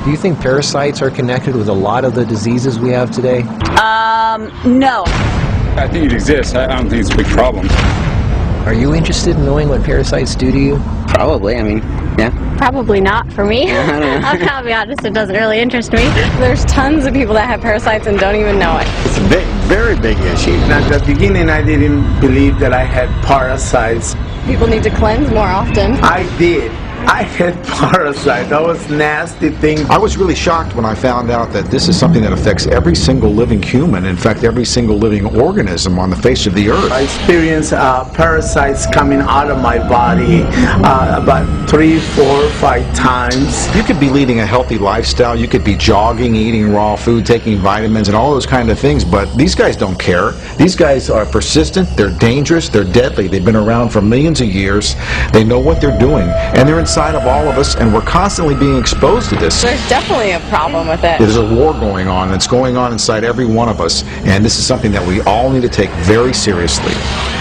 Do you think parasites are connected with a lot of the diseases we have today? No. I think it exists. I don't think it's a big problem. Are you interested in knowing what parasites do to you? Probably, I mean, yeah. Probably not for me. I'll be honest, it doesn't really interest me. There's tons of people that have parasites and don't even know it. It's a big, very big issue. At the beginning, I didn't believe that I had parasites. People need to cleanse more often. I did. I had parasites. That was nasty thing. I was really shocked when I found out that this is something that affects every single living human, in fact every single living organism on the face of the earth. I experienced parasites coming out of my body about 3, 4, 5 times. You could be leading a healthy lifestyle, you could be jogging, eating raw food, taking vitamins and all those kind of things, but these guys don't care. These guys are persistent, they're dangerous, they're deadly. They've been around for millions of years. They know what they're doing, and they're inside of all of us, and we're constantly being exposed to this. There's definitely a problem with it. There's a war going on that's going on inside every one of us, and this is something that we all need to take very seriously.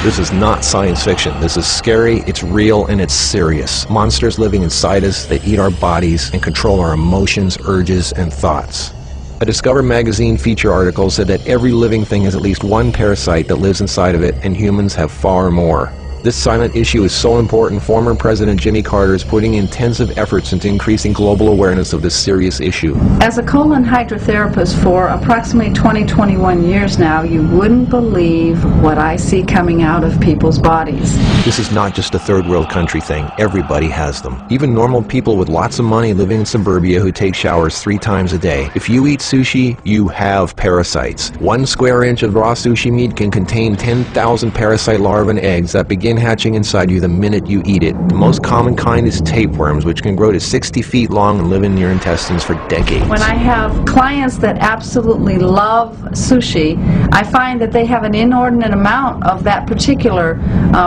This is not science fiction. This is scary, it's real, and it's serious. Monsters living inside us that eat our bodies and control our emotions, urges, and thoughts. A Discover magazine feature article said that every living thing has at least one parasite that lives inside of it, and humans have far more. This silent issue is so important, former President Jimmy Carter is putting intensive efforts into increasing global awareness of this serious issue. As a colon hydrotherapist for approximately 21 years now, you wouldn't believe what I see coming out of people's bodies. This is not just a third world country thing. Everybody has them. Even normal people with lots of money living in suburbia who take showers 3 times a day. If you eat sushi, you have parasites. 1 square inch of raw sushi meat can contain 10,000 parasite larvae and eggs that begin hatching inside you the minute you eat it. The most common kind is tapeworms, which can grow to 60 feet long and live in your intestines for decades. When I have clients that absolutely love sushi, I find that they have an inordinate amount of that particular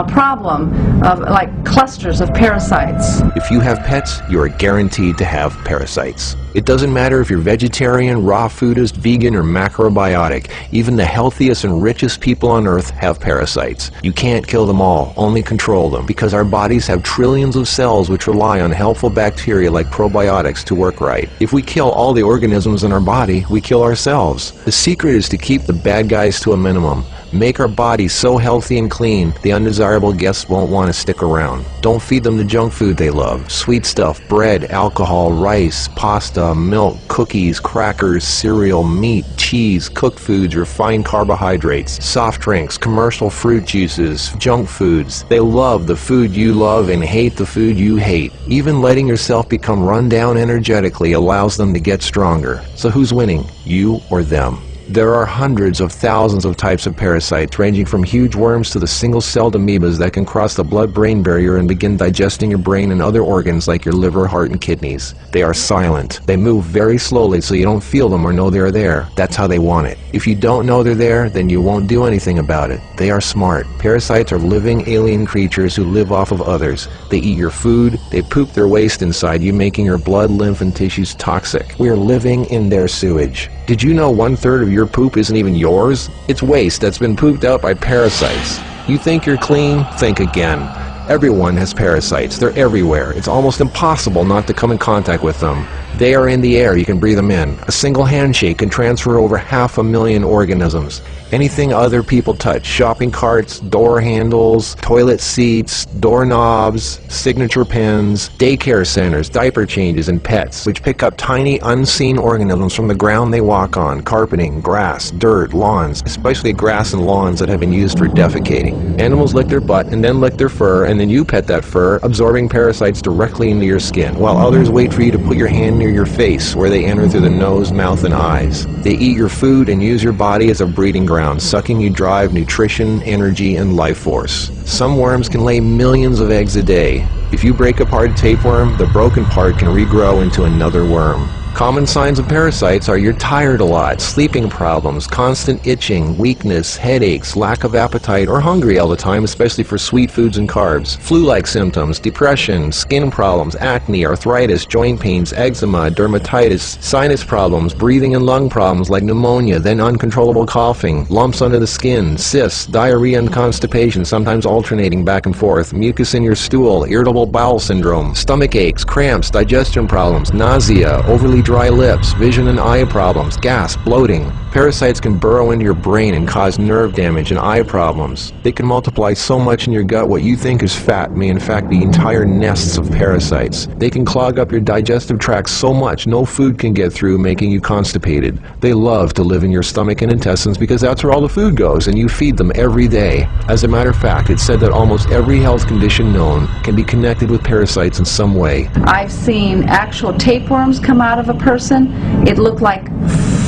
problem of like clusters of parasites. If you have pets, you are guaranteed to have parasites. It doesn't matter if you're vegetarian, raw foodist, vegan, or macrobiotic. Even the healthiest and richest people on earth have parasites. You can't kill them all, only control them, because our bodies have trillions of cells which rely on helpful bacteria like probiotics to work right. If we kill all the organisms in our body, we kill ourselves. The secret is to keep the bad guys to a minimum. Make our bodies so healthy and clean, the undesirable guests won't want to stick around. Don't feed them the junk food they love. Sweet stuff, bread, alcohol, rice, pasta, milk, cookies, crackers, cereal, meat, cheese, cooked foods, refined carbohydrates, soft drinks, commercial fruit juices, junk foods. They love the food you love and hate the food you hate. Even letting yourself become run down energetically allows them to get stronger. So who's winning, you or them? There are hundreds of thousands of types of parasites, ranging from huge worms to the single-celled amoebas that can cross the blood-brain barrier and begin digesting your brain and other organs like your liver, heart, and kidneys. They are silent. They move very slowly so you don't feel them or know they're there. That's how they want it. If you don't know they're there, then you won't do anything about it. They are smart. Parasites are living alien creatures who live off of others. They eat your food. They poop their waste inside you, making your blood, lymph, and tissues toxic. We are living in their sewage. Did you know 1/3 of your poop isn't even yours? It's waste that's been pooped out by parasites. You think you're clean? Think again. Everyone has parasites. They're everywhere. It's almost impossible not to come in contact with them. They are in the air. You can breathe them in. A single handshake can transfer over 500,000 organisms. Anything other people touch, shopping carts, door handles, toilet seats, doorknobs, signature pens, daycare centers, diaper changes, and pets, which pick up tiny unseen organisms from the ground they walk on, carpeting, grass, dirt, lawns, especially grass and lawns that have been used for defecating. Animals lick their butt and then lick their fur, and then you pet that fur, absorbing parasites directly into your skin, while others wait for you to put your hand near your face, where they enter through the nose, mouth, and eyes. They eat your food and use your body as a breeding ground, sucking you dry of nutrition, energy, and life force. Some worms can lay millions of eggs a day. If you break apart a tapeworm, the broken part can regrow into another worm. Common signs of parasites are you're tired a lot, sleeping problems, constant itching, weakness, headaches, lack of appetite, or hungry all the time, especially for sweet foods and carbs, flu-like symptoms, depression, skin problems, acne, arthritis, joint pains, eczema, dermatitis, sinus problems, breathing and lung problems like pneumonia, then uncontrollable coughing, lumps under the skin, cysts, diarrhea and constipation, sometimes alternating back and forth, mucus in your stool, irritable bowel syndrome, stomach aches, cramps, digestion problems, nausea, overly dry lips, vision and eye problems, gas, bloating. Parasites can burrow into your brain and cause nerve damage and eye problems. They can multiply so much in your gut what you think is fat may in fact be entire nests of parasites. They can clog up your digestive tract so much no food can get through, making you constipated. They love to live in your stomach and intestines because that's where all the food goes, and you feed them every day. As a matter of fact, it's said that almost every health condition known can be connected with parasites in some way. I've seen actual tapeworms come out of a person. It looked like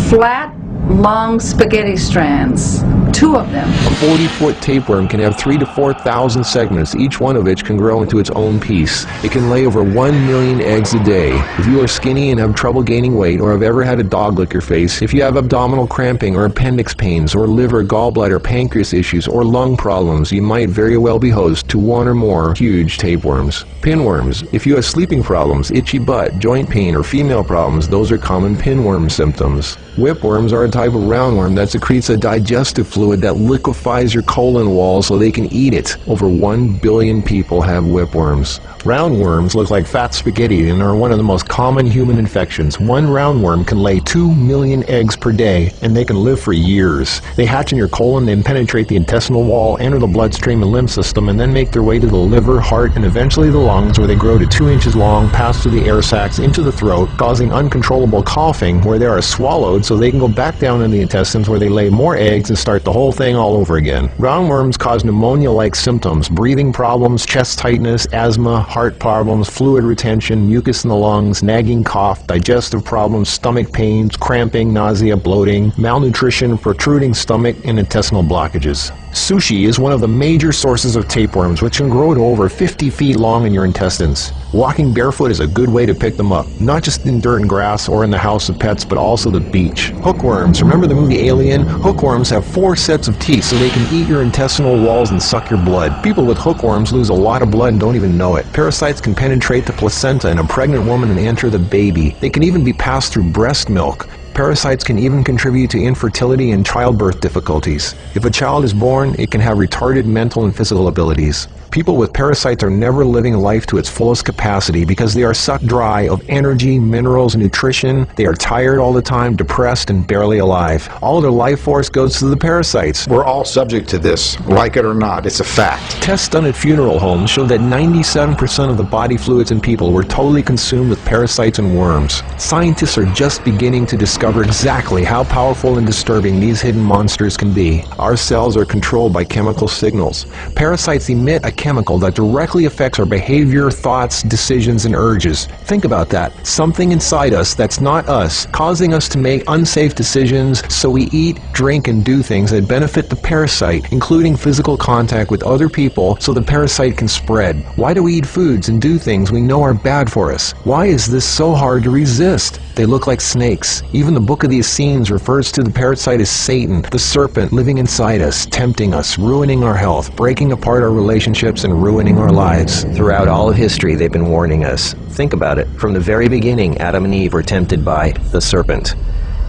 flat, long spaghetti strands. 2 of them. A 40-foot tapeworm can have 3,000 to 4,000 segments, each one of which can grow into its own piece. It can lay over 1 million eggs a day. If you are skinny and have trouble gaining weight, or have ever had a dog lick your face, if you have abdominal cramping or appendix pains, or liver, gallbladder, pancreas issues, or lung problems, you might very well be host to 1 or more huge tapeworms. Pinworms. If you have sleeping problems, itchy butt, joint pain, or female problems, those are common pinworm symptoms. Whipworms are a type of roundworm that secretes a digestive fluid that liquefies your colon wall so they can eat it. Over 1 billion people have whipworms. Roundworms look like fat spaghetti and are one of the most common human infections. One roundworm can lay 2 million eggs per day, and they can live for years. They hatch in your colon, then penetrate the intestinal wall, enter the bloodstream and lymph system, and then make their way to the liver, heart, and eventually the lungs, where they grow to 2 inches long, pass through the air sacs into the throat, causing uncontrollable coughing, where they are swallowed so they can go back down in the intestines, where they lay more eggs and start the whole thing all over again. Roundworms cause pneumonia-like symptoms, breathing problems, chest tightness, asthma, heart problems, fluid retention, mucus in the lungs, nagging cough, digestive problems, stomach pains, cramping, nausea, bloating, malnutrition, protruding stomach, and intestinal blockages. Sushi is one of the major sources of tapeworms, which can grow to over 50 feet long in your intestines. Walking barefoot is a good way to pick them up, not just in dirt and grass or in the house of pets, but also the beach. Hookworms. Remember the movie Alien? Hookworms have 4 sets of teeth, so they can eat your intestinal walls and suck your blood. People with hookworms lose a lot of blood and don't even know it. Parasites can penetrate the placenta in a pregnant woman and enter the baby. They can even be passed through breast milk. Parasites can even contribute to infertility and childbirth difficulties. If a child is born, it can have retarded mental and physical abilities. People with parasites are never living life to its fullest capacity because they are sucked dry of energy, minerals, and nutrition. They are tired all the time, depressed, and barely alive. All their life force goes to the parasites. We're all subject to this, like it or not. It's a fact. Tests done at funeral homes show that 97% of the body fluids in people were totally consumed with parasites and worms. Scientists are just beginning to discover exactly how powerful and disturbing these hidden monsters can be. Our cells are controlled by chemical signals. Parasites emit a chemical that directly affects our behavior, thoughts, decisions, and urges. Think about that. Something inside us that's not us, causing us to make unsafe decisions, so we eat, drink, and do things that benefit the parasite, including physical contact with other people so the parasite can spread. Why do we eat foods and do things we know are bad for us? Why is this so hard to resist? They look like snakes. Even the Book of the Essenes refers to the parasite as Satan, the serpent living inside us, tempting us, ruining our health, breaking apart our relationships, and ruining our lives. Throughout all of history, they've been warning us. Think about it. From the very beginning, Adam and Eve were tempted by the serpent.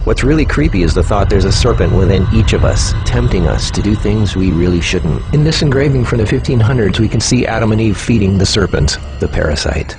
What's really creepy is the thought there's a serpent within each of us, tempting us to do things we really shouldn't. In this engraving from the 1500s, we can see Adam and Eve feeding the serpent, the parasite.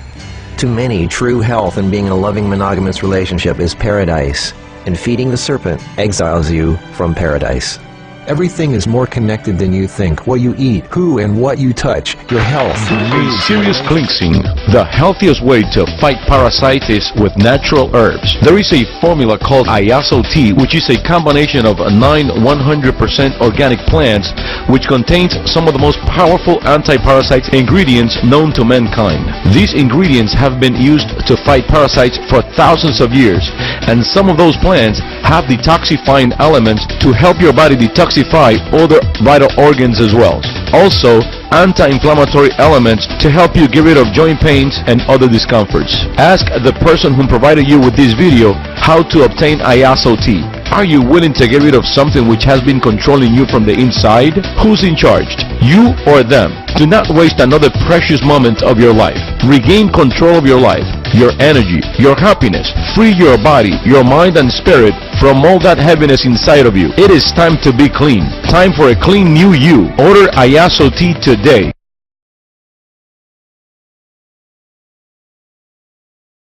To many, true health and being in a loving monogamous relationship is paradise, and feeding the serpent exiles you from paradise. Everything is more connected than you think. What you eat, who and what you touch, your health. A serious cleansing. The healthiest way to fight parasites is with natural herbs. There is a formula called Ayaso tea, which is a combination of 9 100% organic plants, which contains some of the most powerful anti-parasite ingredients known to mankind. These ingredients have been used to fight parasites for thousands of years, and some of those plants have detoxifying elements to help your body detoxify other vital organs as well. Also, anti-inflammatory elements to help you get rid of joint pains and other discomforts. Ask the person who provided you with this video how to obtain Ayaso tea. Are you willing to get rid of something which has been controlling you from the inside? Who's in charge? You or them? Do not waste another precious moment of your life. Regain control of your life, your energy, your happiness. Free your body, your mind and spirit from all that heaviness inside of you. It is time to be clean. Time for a clean new you. Order Ayaso tea today.